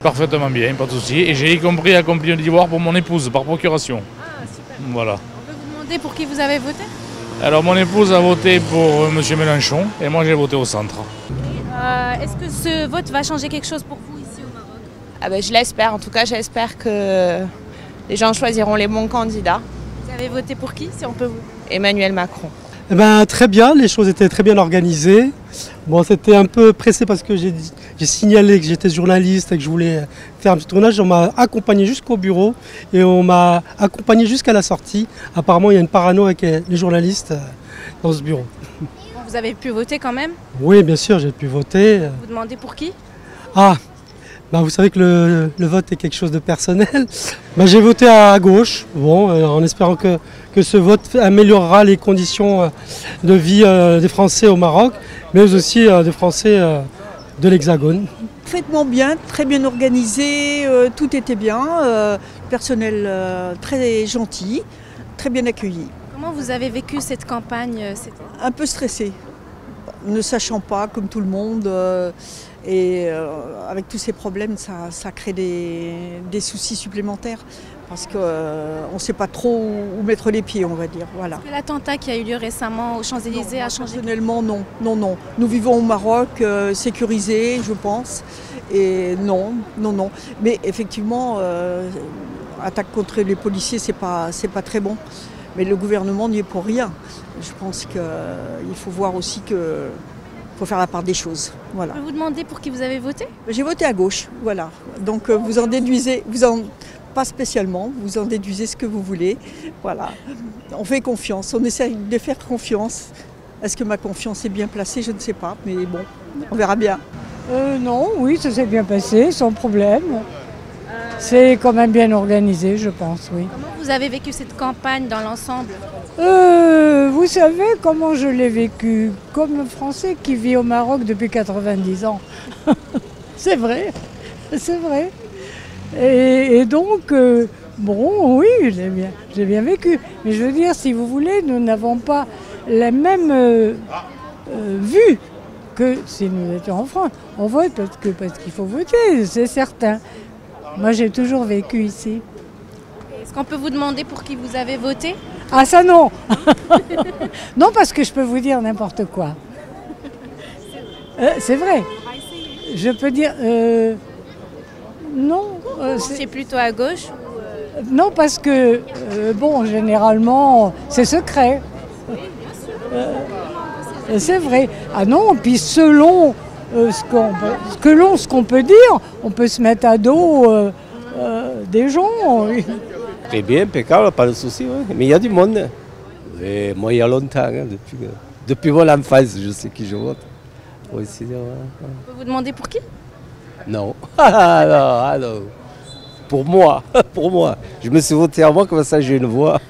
Parfaitement bien, pas de souci. Et j'ai y compris accompli un devoir pour mon épouse, par procuration. Ah, super. Voilà. On peut vous demander pour qui vous avez voté? Alors mon épouse a voté pour M. Mélenchon et moi j'ai voté au centre. Est-ce que ce vote va changer quelque chose pour vous ici au Maroc? Ah ben, je l'espère, en tout cas j'espère que les gens choisiront les bons candidats. Vous avez voté pour qui, si on peut vous? Emmanuel Macron. Eh ben, très bien, les choses étaient très bien organisées. Bon, c'était un peu pressé parce que j'ai signalé que j'étais journaliste et que je voulais faire un petit tournage. On m'a accompagné jusqu'au bureau et on m'a accompagné jusqu'à la sortie. Apparemment, il y a une parano avec les journalistes dans ce bureau. Vous avez pu voter quand même? Oui, bien sûr, j'ai pu voter. Vous demandez pour qui? Ah, ben vous savez que le vote est quelque chose de personnel. Ben, j'ai voté à gauche, bon, en espérant que ce vote améliorera les conditions de vie des Français au Maroc, mais aussi des Français de l'Hexagone. Parfaitement bien, très bien organisé, tout était bien, personnel très gentil, très bien accueilli. Comment vous avez vécu cette campagne? Un peu stressé, ne sachant pas comme tout le monde, avec tous ces problèmes, ça crée des soucis supplémentaires parce qu'on ne sait pas trop où mettre les pieds, on va dire. Voilà. L'attentat qui a eu lieu récemment aux Champs-Élysées a changé? Personnellement, non. Nous vivons au Maroc, sécurisé, je pense. Et non. Mais effectivement, attaque contre les policiers, c'est pas très bon. Mais le gouvernement n'y est pour rien. Je pense qu'il faut voir aussi que faut faire la part des choses. Voilà. Je peux vous demander pour qui vous avez voté? J'ai voté à gauche, voilà. Donc vous en déduisez, pas spécialement, vous en déduisez ce que vous voulez. Voilà. On fait confiance, on essaie de faire confiance. Est-ce que ma confiance est bien placée? Je ne sais pas, mais bon, on verra bien. Non, oui, ça s'est bien passé, sans problème. C'est quand même bien organisé, je pense, oui. Comment vous avez vécu cette campagne dans l'ensemble? Vous savez comment je l'ai vécu? Comme un Français qui vit au Maroc depuis 90 ans. C'est vrai, c'est vrai. Et donc, bon, oui, j'ai bien vécu. Mais je veux dire, si vous voulez, nous n'avons pas la même vue que si nous étions en France. On vote parce qu'il faut voter, c'est certain. Moi, j'ai toujours vécu ici. Est-ce qu'on peut vous demander pour qui vous avez voté? Ah ça non. Non, parce que je peux vous dire n'importe quoi. C'est vrai. Je peux dire non. C'est plutôt à gauche? Non, parce que bon, généralement, c'est secret. C'est vrai. Ah non, puis selon ce qu'on peut dire, on peut se mettre à dos des gens. Très bien, impeccable, pas de souci, ouais. Mais il y a du monde. Et moi, il y a longtemps, hein, depuis mon enfance, je sais qui je vote. Ouais. On peut vous demander pour qui? Non. Alors, pour moi. Je me suis voté à moi, comme ça j'ai une voix.